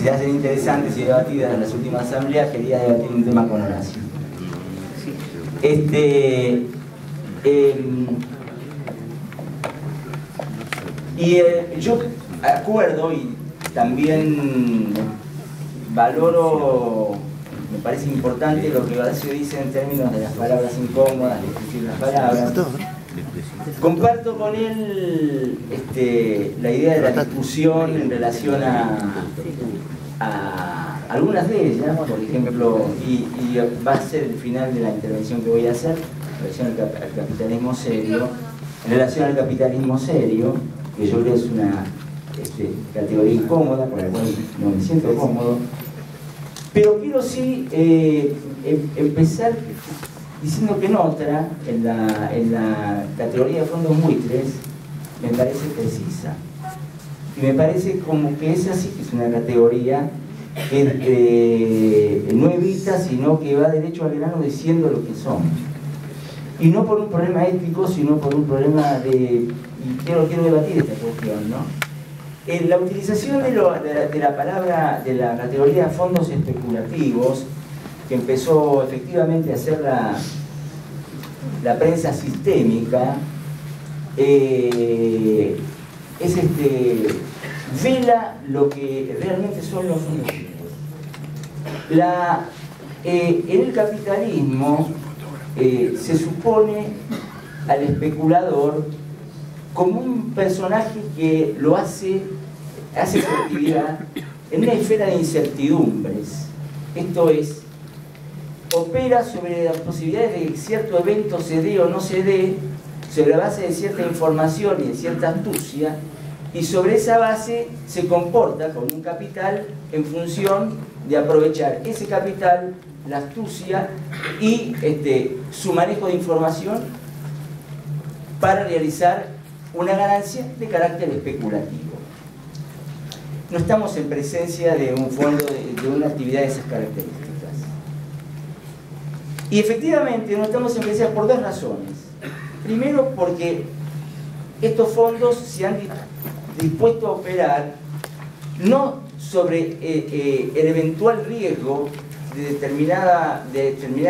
se hacen interesantes y debatidas en las últimas asambleas, quería debatir un tema con Horacio. Yo acuerdo y también valoro, me parece importante lo que Horacio dice en términos de las palabras incómodas, de escribir las palabras. Comparto con él la idea de la discusión en relación a algunas de ellas, por ejemplo, y va a ser el final de la intervención que voy a hacer, en relación al capitalismo serio, que yo creo es una categoría incómoda, con la cual no me siento cómodo, pero quiero sí empezar diciendo que en otra, en la categoría de fondos buitres, me parece precisa. Y me parece como que esa sí que es una categoría que no evita, sino que va derecho al grano diciendo lo que son. Y no por un problema ético, sino por un problema de... Y quiero debatir esta cuestión, ¿no? La utilización de la palabra, de la categoría de fondos especulativos, que empezó efectivamente a hacer la prensa sistémica, vela lo que realmente son los fondos. En el capitalismo se supone al especulador como un personaje que lo hace su actividad en una esfera de incertidumbres. Esto es, opera sobre las posibilidades de que cierto evento se dé o no se dé, sobre la base de cierta información y de cierta astucia, y sobre esa base se comporta con un capital en función de aprovechar ese capital, la astucia y su manejo de información para realizar una ganancia de carácter especulativo. No estamos en presencia de un fondo, de una actividad de esas características. Y efectivamente no estamos en presencia por dos razones. Primero, porque estos fondos se han dispuesto a operar no sobre el eventual riesgo de determinada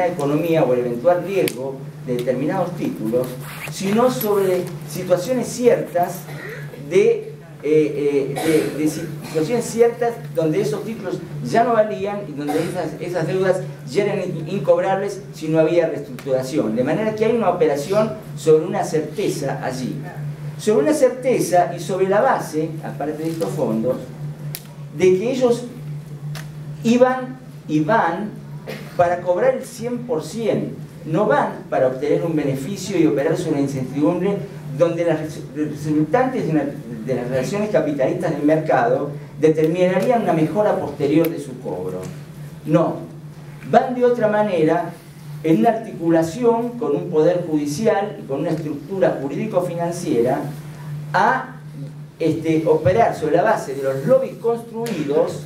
economía o el eventual riesgo de determinados títulos, sino sobre situaciones ciertas situaciones ciertas donde esos títulos ya no valían y donde esas deudas ya eran incobrables si no había reestructuración. De manera que hay una operación sobre una certeza allí. Sobre una certeza y sobre la base, aparte de estos fondos, de que ellos iban y van para cobrar el 100%, no van para obtener un beneficio y operar sobre una incertidumbre donde las resultantes de las relaciones capitalistas del mercado determinarían una mejora posterior de su cobro. No, van de otra manera en una articulación con un poder judicial y con una estructura jurídico-financiera a operar sobre la base de los lobbies construidos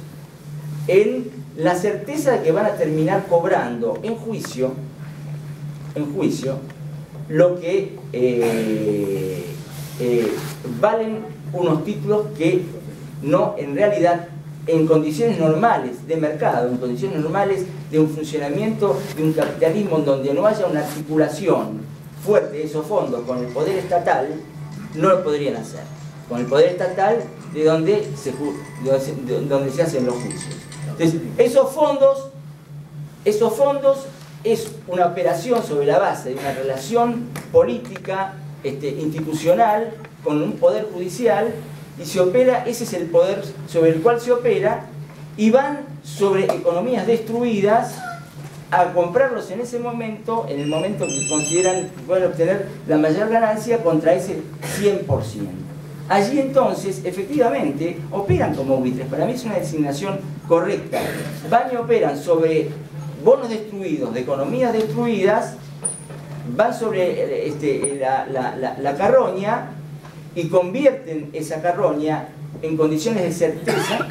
en la certeza de que van a terminar cobrando en juicio lo que valen unos títulos que no, en realidad, en condiciones normales de mercado, en condiciones normales de un funcionamiento de un capitalismo en donde no haya una articulación fuerte de esos fondos con el poder estatal, no lo podrían hacer. Con el poder estatal de donde se hacen los juicios. Entonces, esos fondos es una operación sobre la base de una relación política, institucional, con un poder judicial, y se opera, ese es el poder sobre el cual se opera, y van sobre economías destruidas a comprarlos en ese momento, en el momento que consideran que pueden obtener la mayor ganancia contra ese 100%. Allí entonces, efectivamente, operan como buitres. Para mí es una designación correcta. Van y operan sobre bonos destruidos, de economías destruidas, van sobre la carroña y convierten esa carroña en condiciones de certeza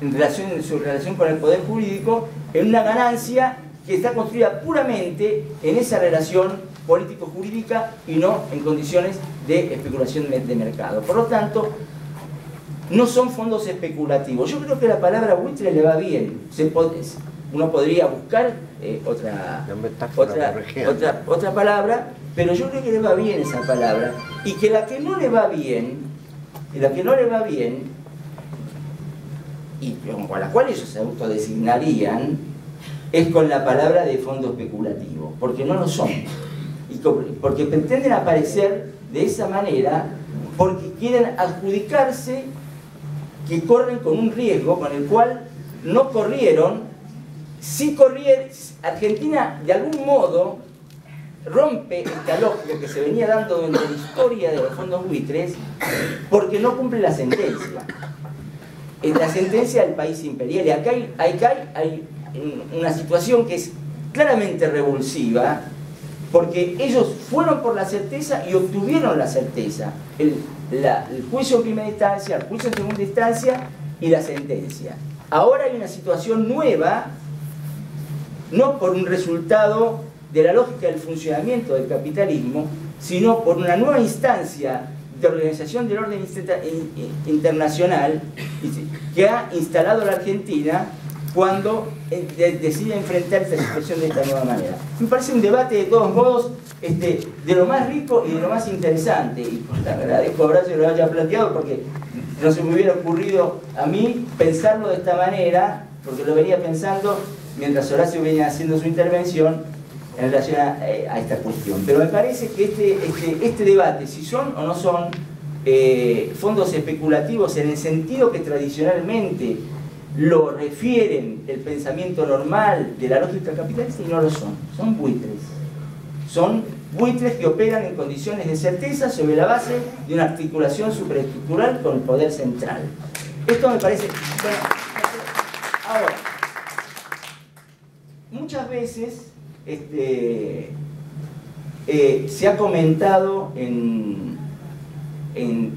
en su relación con el poder jurídico, en una ganancia que está construida puramente en esa relación político-jurídica y no en condiciones de especulación de mercado. Por lo tanto, no son fondos especulativos. Yo creo que la palabra buitre le va bien. Uno podría buscar otra palabra, pero yo creo que le va bien esa palabra. Y que la que no le va bien, y con la cual ellos se autodesignarían, es con la palabra de fondo especulativo, porque no lo son. Y porque pretenden aparecer de esa manera, porque quieren adjudicarse que corren con un riesgo con el cual no corrieron. Si corrieron, Argentina de algún modo rompe esta lógica que se venía dando durante la historia de los fondos buitres, porque no cumple la sentencia. Es la sentencia del país imperial. Y acá hay una situación que es claramente revulsiva, porque ellos fueron por la certeza y obtuvieron la certeza. El juicio en primera instancia, el juicio en segunda instancia y la sentencia. Ahora hay una situación nueva, no por un resultado de la lógica del funcionamiento del capitalismo, sino por una nueva instancia de organización del orden internacional que ha instalado la Argentina cuando decide enfrentar esta situación de esta nueva manera. Me parece un debate de todos modos de lo más rico y de lo más interesante, y le agradezco a Horacio que lo haya planteado, porque no se me hubiera ocurrido a mí pensarlo de esta manera, porque lo venía pensando mientras Horacio venía haciendo su intervención en relación a esta cuestión. Pero me parece que este debate, si son o no son fondos especulativos en el sentido que tradicionalmente lo refieren el pensamiento normal de la lógica capitalista, y no lo son. Son buitres. Son buitres que operan en condiciones de certeza sobre la base de una articulación superestructural con el poder central. Esto me parece... Bueno, ahora, muchas veces se ha comentado en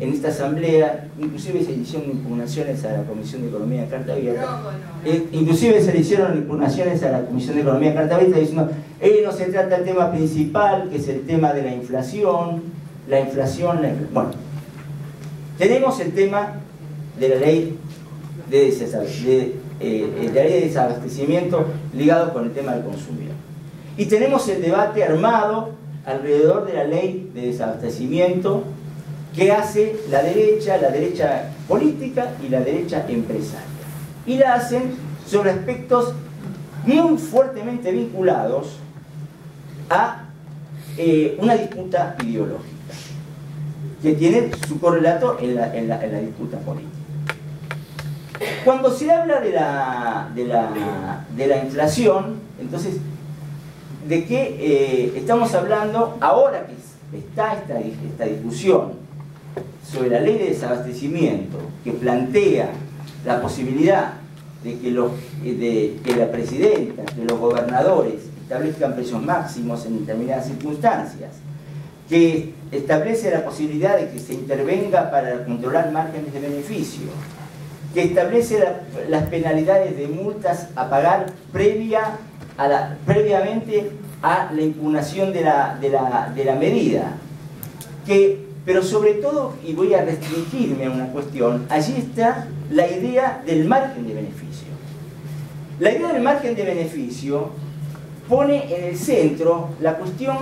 esta asamblea, inclusive se hicieron impugnaciones a la Comisión de Economía de Carta Abierta, inclusive se le hicieron impugnaciones a la Comisión de Economía de Carta Abierta diciendo, no se trata el tema principal, que es el tema de la inflación, bueno, tenemos el tema de la ley de desabastecimiento ligado con el tema del consumidor. Y tenemos el debate armado alrededor de la ley de desabastecimiento que hace la derecha política y la derecha empresaria. Y la hacen sobre aspectos muy fuertemente vinculados a una disputa ideológica, que tiene su correlato en la disputa política. Cuando se habla de la inflación, entonces, ¿de qué estamos hablando ahora que está esta discusión sobre la ley de desabastecimiento, que plantea la posibilidad de que la presidenta, que los gobernadores establezcan precios máximos en determinadas circunstancias, que establece la posibilidad de que se intervenga para controlar márgenes de beneficio, que establece las penalidades de multas a pagar previamente a la impugnación de la medida, pero sobre todo, y voy a restringirme a una cuestión, allí está la idea del margen de beneficio. La idea del margen de beneficio pone en el centro la cuestión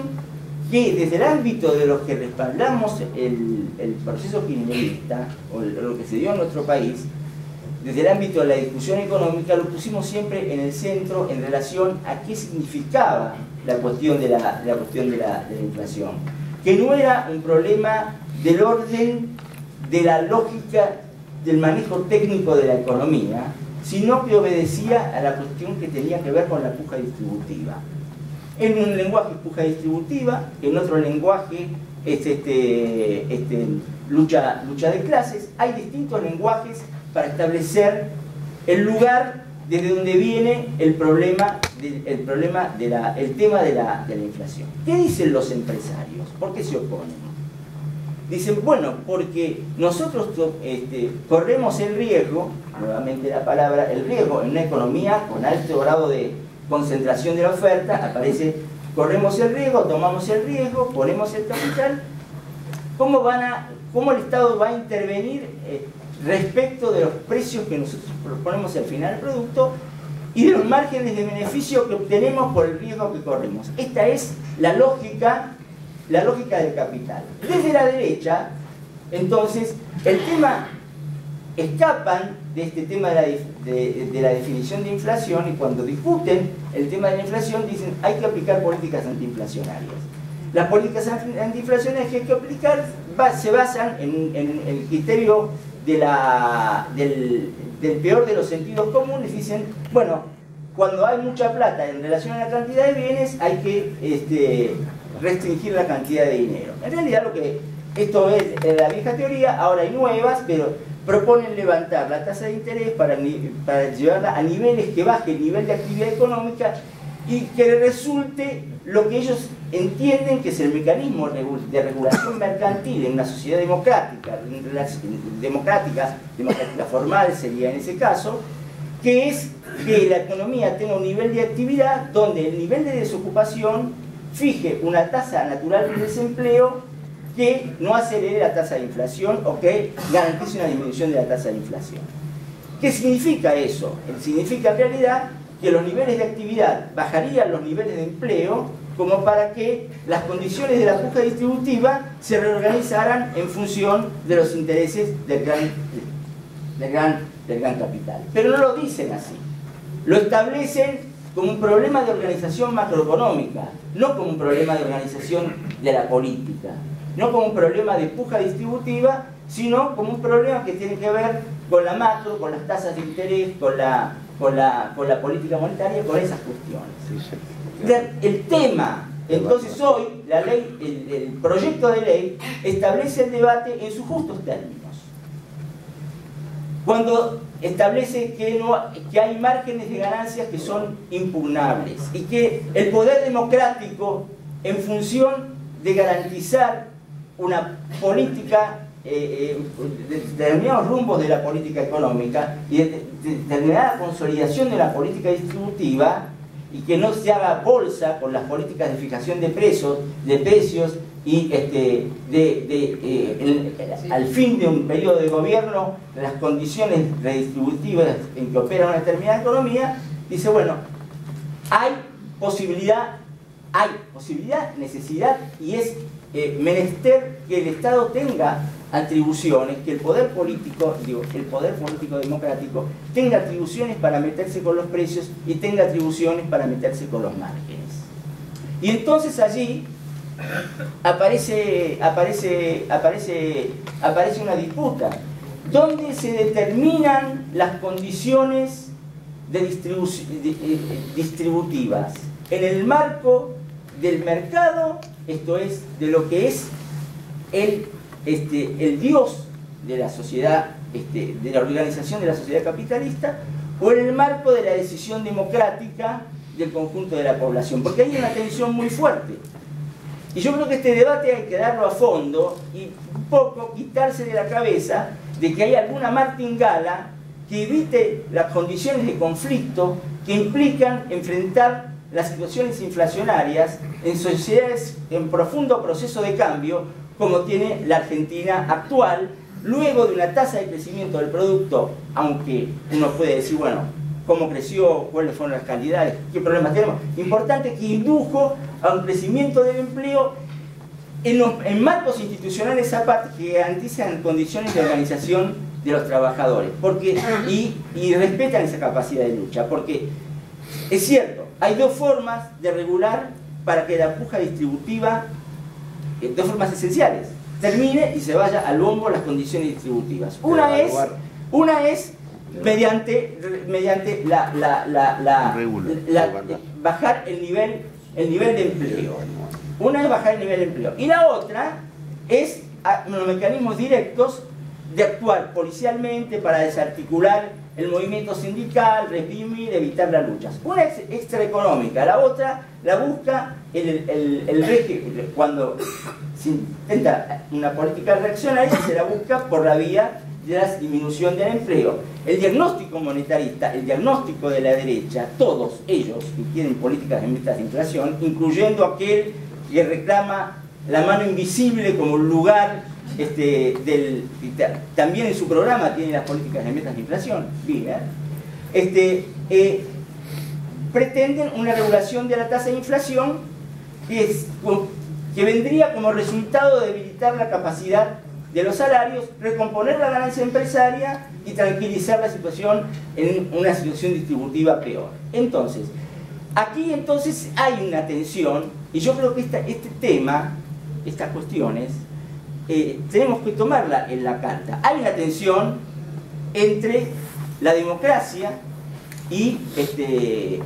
que desde el ámbito de los que respaldamos el proceso kirchnerista, o lo que se dio en nuestro país, desde el ámbito de la discusión económica, lo pusimos siempre en el centro en relación a qué significaba la cuestión de la inflación. Que no era un problema del orden de la lógica del manejo técnico de la economía, sino que obedecía a la cuestión que tenía que ver con la puja distributiva. En un lenguaje puja distributiva, en otro lenguaje es lucha de clases. Hay distintos lenguajes para establecer el lugar desde donde viene el tema de la inflación. ¿Qué dicen los empresarios? ¿Por qué se oponen? Dicen, bueno, porque nosotros corremos el riesgo, nuevamente la palabra, el riesgo en una economía con alto grado de concentración de la oferta, aparece, corremos el riesgo, tomamos el riesgo, ponemos el capital. ¿Cómo el Estado va a intervenir respecto de los precios que nosotros proponemos al final del producto y de los márgenes de beneficio que obtenemos por el riesgo que corremos. Esta es la lógica del capital. Desde la derecha, entonces, el tema, escapan de este tema de la definición de inflación, y cuando discuten el tema de la inflación dicen hay que aplicar políticas antiinflacionarias. Las políticas antiinflacionarias que hay que aplicar se basan en el criterio del peor de los sentidos comunes. Dicen, bueno, cuando hay mucha plata en relación a la cantidad de bienes hay que restringir la cantidad de dinero. En realidad esto es la vieja teoría, ahora hay nuevas, pero proponen levantar la tasa de interés para llevarla a niveles que baje el nivel de actividad económica y que resulte lo que ellos entienden que es el mecanismo de regulación mercantil en una sociedad democrática formal sería en ese caso, que es que la economía tenga un nivel de actividad donde el nivel de desocupación fije una tasa natural de desempleo que no acelere la tasa de inflación o que garantice una disminución de la tasa de inflación. ¿Qué significa eso? Significa en realidad que los niveles de actividad bajarían los niveles de empleo como para que las condiciones de la puja distributiva se reorganizaran en función de los intereses del gran capital. Pero no lo dicen así. Lo establecen como un problema de organización macroeconómica, no como un problema de organización de la política, no como un problema de puja distributiva, sino como un problema que tiene que ver con la macro, con las tasas de interés, con la política monetaria, con esas cuestiones. El tema, entonces hoy, la ley, el proyecto de ley establece el debate en sus justos términos. Cuando establece que hay márgenes de ganancias que son impugnables y que el poder democrático, en función de garantizar una política, determinados rumbos de la política económica y de determinada consolidación de la política distributiva, y que no se haga bolsa con las políticas de fijación de precios y al fin de un periodo de gobierno, las condiciones redistributivas en que opera una determinada economía, dice, bueno, hay posibilidad, necesidad, y es menester que el Estado tenga atribuciones, que el poder político democrático tenga atribuciones para meterse con los precios y tenga atribuciones para meterse con los márgenes. Y entonces allí aparece una disputa donde se determinan las condiciones distributivas en el marco del mercado, esto es, de lo que es el dios de la sociedad, de la organización de la sociedad capitalista, o en el marco de la decisión democrática del conjunto de la población, porque hay una tensión muy fuerte. Y yo creo que este debate hay que darlo a fondo y un poco quitarse de la cabeza de que hay alguna martingala que evite las condiciones de conflicto que implican enfrentar las situaciones inflacionarias en sociedades en profundo proceso de cambio como tiene la Argentina actual, luego de una tasa de crecimiento del producto, aunque uno puede decir, bueno, cómo creció, cuáles fueron las calidades, qué problemas tenemos, importante, que indujo a un crecimiento del empleo en marcos institucionales aparte que garantizan condiciones de organización de los trabajadores y respetan esa capacidad de lucha, porque es cierto, hay dos formas de regular para que la puja distributiva, dos formas esenciales, termine y se vaya al bombo las condiciones distributivas. Una es mediante bajar el nivel de empleo. Una es bajar el nivel de empleo. Y la otra es los mecanismos directos de actuar policialmente para desarticular el movimiento sindical, reprimir, evitar las luchas. Una es extraeconómica, la otra la busca el régimen. Cuando se intenta una política reaccionaria, se la busca por la vía de la disminución del empleo. El diagnóstico monetarista, el diagnóstico de la derecha, todos ellos que quieren políticas de metas de inflación, incluyendo aquel que reclama la mano invisible como un lugar también en su programa tiene las políticas de metas de inflación, Wiener, pretenden una regulación de la tasa de inflación que vendría como resultado de debilitar la capacidad de los salarios, recomponer la ganancia empresaria y tranquilizar la situación en una situación distributiva peor. Entonces, aquí entonces hay una tensión, y yo creo que este tema, estas cuestiones, tenemos que tomarla en la carta. Hay una tensión entre la democracia y el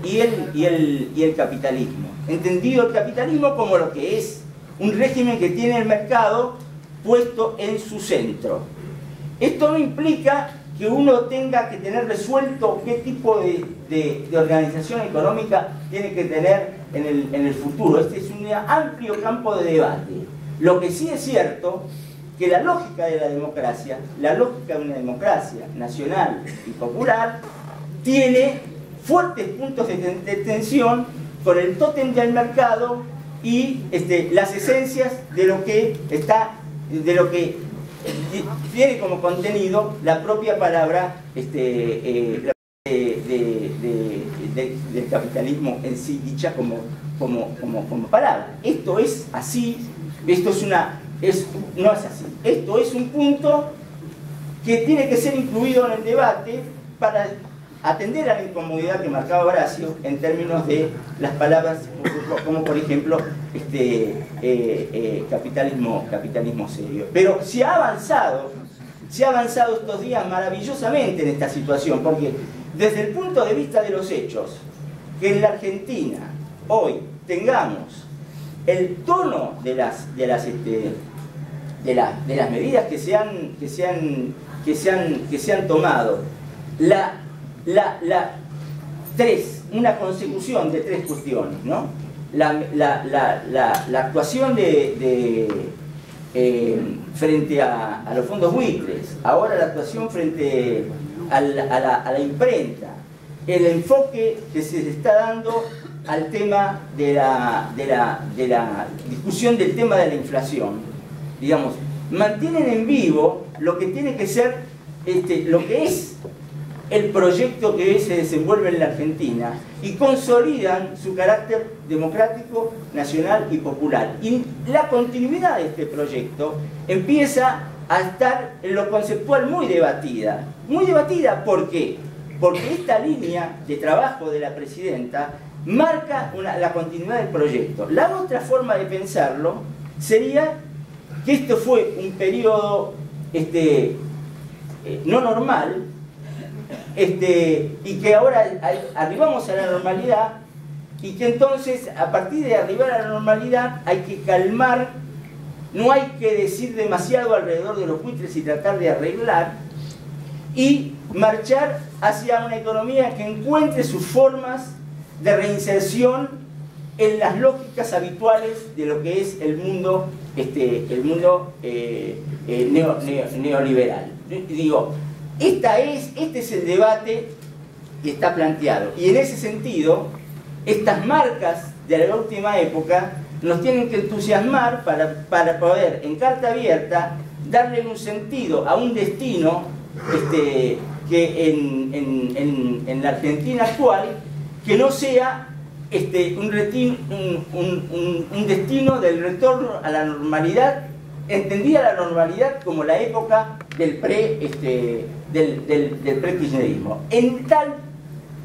capitalismo. Entendido el capitalismo como lo que es un régimen que tiene el mercado puesto en su centro. Esto no implica que uno tenga que tener resuelto qué tipo de organización económica tiene que tener en el futuro. Este es un amplio campo de debate. Lo que sí es cierto, que la lógica de la democracia, la lógica de una democracia nacional y popular, tiene fuertes puntos de tensión con el tótem del mercado y las esencias de lo que tiene como contenido la propia palabra del capitalismo en sí, dicha como palabra. Esto es así, esto no es así. Esto es un punto que tiene que ser incluido en el debate para atender a la incomodidad que marcaba Horacio en términos de las palabras como por ejemplo capitalismo serio. Pero se ha avanzado estos días maravillosamente en esta situación, porque desde el punto de vista de los hechos, que en la Argentina hoy tengamos el tono de las medidas que se han tomado, una consecución de tres cuestiones, ¿no? La actuación frente a los fondos buitres, ahora la actuación frente a la imprenta, el enfoque que se está dando al tema de la discusión del tema de la inflación, digamos, mantienen en vivo lo que tiene que ser lo que es el proyecto que se desenvuelve en la Argentina y consolidan su carácter democrático, nacional y popular. Y la continuidad de este proyecto empieza a estar en lo conceptual muy debatida. Muy debatida, ¿por qué? Porque esta línea de trabajo de la presidenta marca la continuidad del proyecto. La otra forma de pensarlo sería que esto fue un periodo no normal, y que ahora arribamos a la normalidad, y que entonces a partir de arribar a la normalidad hay que calmar, no hay que decir demasiado alrededor de los buitres y tratar de arreglar, y marchar hacia una economía que encuentre sus formas de reinserción en las lógicas habituales de lo que es el mundo neoliberal. Digo, este es el debate que está planteado, y en ese sentido estas marcas de la última época nos tienen que entusiasmar para poder en carta abierta darle un sentido a un destino que en la Argentina actual que no sea un destino del retorno a la normalidad, entendida la normalidad como la época del pre-kirchnerismo. En tal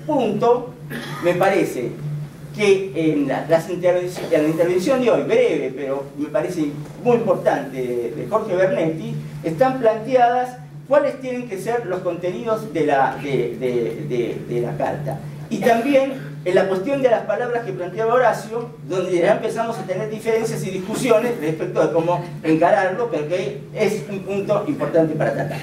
punto, me parece que en la intervención de hoy, breve, pero me parece muy importante, de Jorge Bernetti, están planteadas cuáles tienen que ser los contenidos de la carta. Y también en la cuestión de las palabras que planteaba Horacio, donde ya empezamos a tener diferencias y discusiones respecto de cómo encararlo, pero que es un punto importante para tratar.